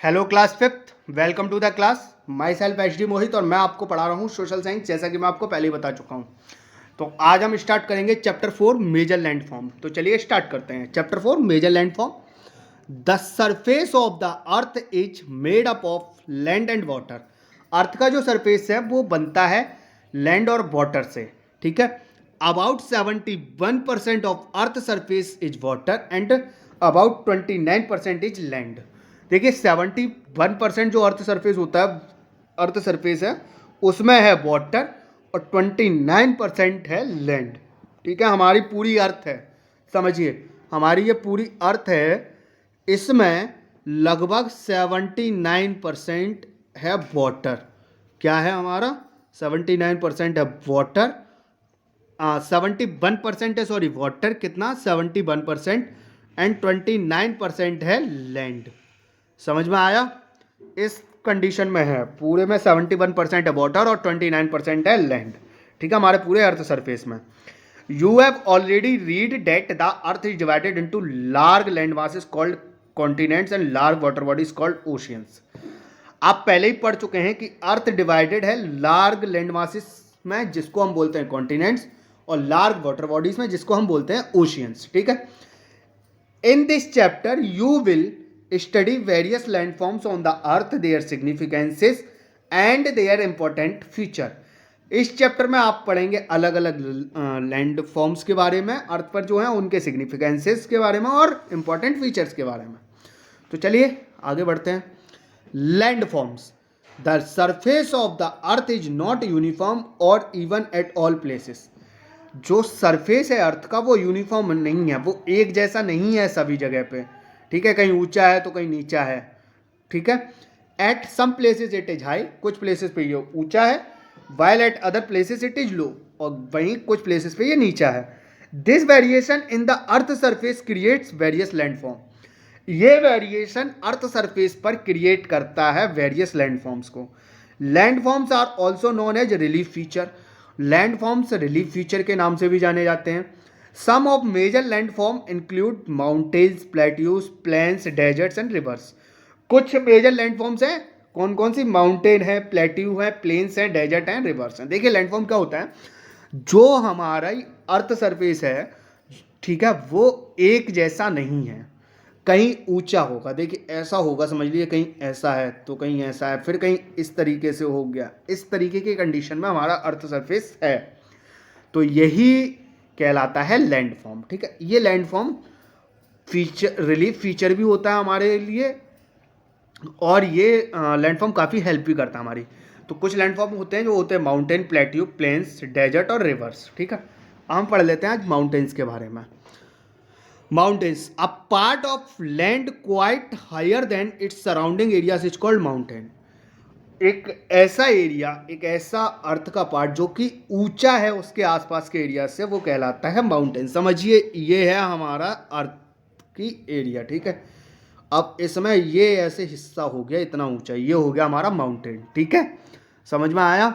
Hello class fifth, welcome to the class. Myself H D Mohit और मैं आपको पढ़ा रहा हूँ सोशल साइंस, जैसा कि मैं आपको पहले ही बता चुका हूँ। तो आज हम स्टार्ट करेंगे चैप्टर 4 मेजर लैंड फॉर्म। तो चलिए स्टार्ट करते हैं। Chapter 4 major land form. The surface of the earth is made up of land and water. Earth का जो सरफेस है वो बनता है लैंड और वाटर से, ठीक है। About 71% of earth surface is water and about 29% is land. देखिए 71% जो अर्थ सरफेस होता है, अर्थ सरफेस है, उसमें है वाटर और 29% है लैंड, ठीक है। हमारी पूरी अर्थ है, समझिए हमारी ये पूरी अर्थ है, इसमें लगभग 79% है वाटर। क्या है हमारा? 79% है वाटर, 71% है, सॉरी वाटर कितना, 71% एंड 29% है लैंड। समझ में आया? इस कंडीशन में है, पूरे में 71% है वाटर और 29% है लैंड, ठीक है, हमारे पूरे अर्थ सरफेस में। You have already read that the earth is divided into large land masses called continents and large water bodies called oceans. आप पहले ही पढ़ चुके हैं कि अर्थ डिवाइडेड है लार्ज लैंड मासेस में, जिसको हम बोलते हैं कॉन्टिनेंट्स, और लार्ज वाटर बॉडीज में, जिसको हम बोलते हैं ओशियंस, ठीक है। In this chapter you will study various landforms on the earth, their significances and their important feature। इस चैप्टर में आप पढ़ेंगे अलग अलग लैंड फॉर्म्स के बारे में, अर्थ पर जो है उनके सिग्निफिकेंसेस के बारे में और इंपॉर्टेंट फीचर्स के बारे में। तो चलिए आगे बढ़ते हैं। Land forms. The surface of the earth is not uniform और इवन एट ऑल प्लेसेस। जो सरफेस है अर्थ का वो यूनिफॉर्म नहीं है, वो एक जैसा नहीं है सभी जगह पे, ठीक है। कहीं ऊंचा है तो कहीं नीचा है, ठीक है। At some places it is high, कुछ प्लेसेस पे ये ऊंचा है, while at other places it is low, और वहीं कुछ प्लेसेस पे ये नीचा है। This variation in the earth surface creates various landform. ये वेरिएशन अर्थ सरफेस पर क्रिएट करता है वेरियस लैंडफॉर्म्स को। Landforms are also known as relief feature. Landforms relief feature के नाम से भी जाने जाते हैं। Some of major landform include mountains, plateaus, plains, deserts and rivers। कुछ मेजर लैंडफॉर्म्स हैं, कौन कौन सी? माउंटेन है, प्लेट्यू है, प्लेन्स हैं, डेजर्ट हैं, रिवर्स हैं। देखिए लैंडफॉर्म क्या होता है, जो हमारा अर्थ सरफेस है, ठीक है, वो एक जैसा नहीं है। कहीं ऊंचा होगा, देखिए ऐसा होगा, समझ लीजिए कहीं ऐसा है तो कहीं ऐसा है, फिर कहीं इस तरीके से हो गया, इस तरीके की कंडीशन में हमारा अर्थ सरफेस है। तो यही कहलाता है लैंडफॉर्म, ठीक है। ये लैंडफॉर्म फीचर, रिलीफ फीचर भी होता है हमारे लिए, और ये लैंडफॉर्म काफ़ी हेल्प भी करता है हमारी। तो कुछ लैंडफॉर्म होते हैं जो होते हैं माउंटेन, प्लेट्यू, प्लेन्स, डेजर्ट और रिवर्स, ठीक है। हम पढ़ लेते हैं आज माउंटेन्स के बारे में। Mountains, a part of land quite higher than its surrounding areas is called mountain. एक ऐसा एरिया, एक ऐसा अर्थ का पार्ट जो कि ऊंचा है उसके आसपास के एरिया से, वो कहलाता है माउंटेन। समझिए ये है हमारा अर्थ की एरिया, ठीक है। अब इसमें ये ऐसे हिस्सा हो गया इतना ऊंचा, ये हो गया हमारा माउंटेन, ठीक है। समझ में आया?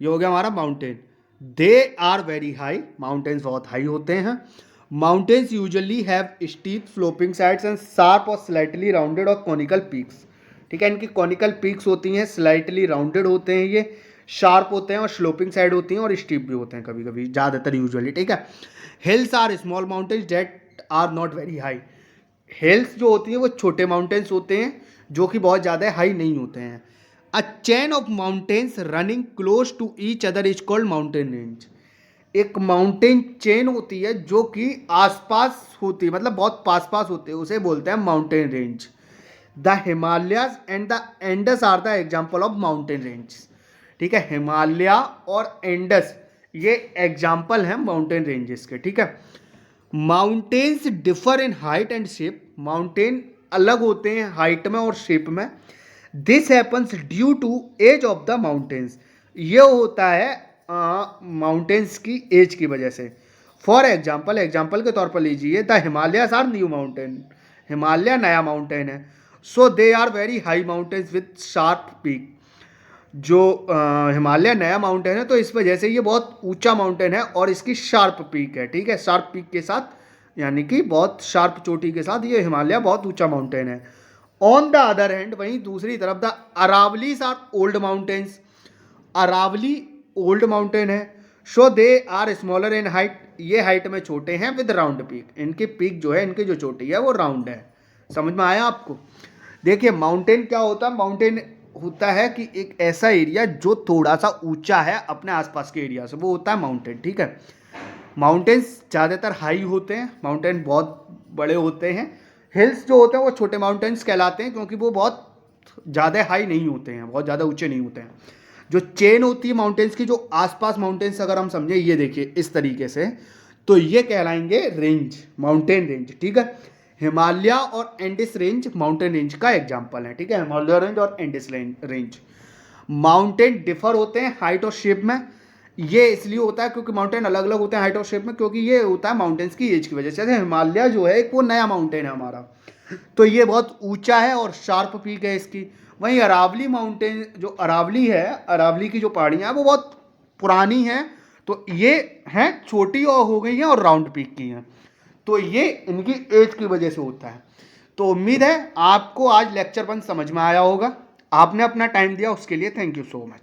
ये हो गया हमारा mountain. They are very high, mountains बहुत हाई होते हैं। Mountains usually have steep sloping sides and sharp और स्लाइटली राउंडेड और कॉनिकल पीक्स, ठीक है। इनकी कॉनिकल पीक्स होती हैं, स्लाइटली राउंडेड होते हैं, ये शार्प होते हैं और स्लोपिंग साइड होती हैं और स्टीप भी होते हैं कभी कभी, ज़्यादातर यूजुअली, ठीक है। Hills are small mountains that are not very high. Hills जो होती हैं वो छोटे माउंटेन्स होते हैं जो कि बहुत ज़्यादा हाई नहीं होते हैं। A chain of mountains running close to each other is called mountain range. एक माउंटेन चेन होती है जो कि आसपास होती है, मतलब बहुत पास पास होते हैं, उसे बोलते हैं mountain range. The Himalayas and the Andes are the example of mountain range, ठीक है। हिमालय और एंडस ये एग्जाम्पल हैं माउंटेन रेंजेस के, ठीक है। Mountains differ in height and shape. Mountain अलग होते हैं हाइट में और शेप में। This happens due to age of the mountains. ये होता है माउंटेन्स की एज की वजह से। फॉर एग्जाम्पल, एग्जाम्पल के तौर पर लीजिए, the Himalayas are new mountain. Himalaya नया माउंटेन है। So they are very high mountains with sharp peak. जो हिमालय नया माउंटेन है तो इस वजह से ये बहुत ऊंचा माउंटेन है और इसकी शार्प पीक है, ठीक है। शार्प पीक के साथ, यानी कि बहुत शार्प चोटी के साथ ये हिमालय बहुत ऊंचा माउंटेन है। ऑन द अदर हैंड, वहीं दूसरी तरफ the Aravallis are old mountains, Aravalli old mountain है, so they are smaller in height, ये हाइट में छोटे हैं, विद राउंड पीक, इनकी पीक जो है, इनकी जो चोटी है वो राउंड है। समझ में आया आपको? देखिए माउंटेन क्या होता है, माउंटेन होता है कि एक ऐसा एरिया जो थोड़ा सा ऊंचा है अपने आसपास के एरिया से, वो होता है माउंटेन, ठीक है। माउंटेन्स ज़्यादातर हाई होते हैं, माउंटेन बहुत बड़े होते हैं, हिल्स जो होते हैं वो छोटे माउंटेन्स कहलाते हैं, क्योंकि वो बहुत ज़्यादा हाई नहीं होते हैं, बहुत ज़्यादा ऊंचे नहीं होते हैं। जो चेन होती है माउंटेन्स की, जो आसपास माउंटेन्स अगर हम समझे, ये देखिए इस तरीके से, तो ये कहलाएंगे रेंज, माउंटेन रेंज, ठीक है। हिमालय और एंडिस रेंज माउंटेन रेंज का एग्जाम्पल है, ठीक है, हिमालय रेंज और एंडिस रेंज। माउंटेन डिफर होते हैं हाइट और शेप में, ये इसलिए होता है क्योंकि माउंटेन अलग अलग होते हैं हाइट और शेप में, क्योंकि ये होता है माउंटेन्स की एज की वजह से। जैसे हिमालय जो है एक वो नया माउंटेन है हमारा, तो ये बहुत ऊंचा है और शार्प पीक है इसकी। वहीं अरावली माउंटेन, जो अरावली है, अरावली की जो पहाड़ियाँ हैं वो बहुत पुरानी हैं, तो ये हैं छोटी और हो गई हैं और राउंड पीक की हैं, तो ये इनकी एज की वजह से होता है। तो उम्मीद है आपको आज लेक्चर 1 समझ में आया होगा। आपने अपना टाइम दिया उसके लिए थैंक यू सो मच।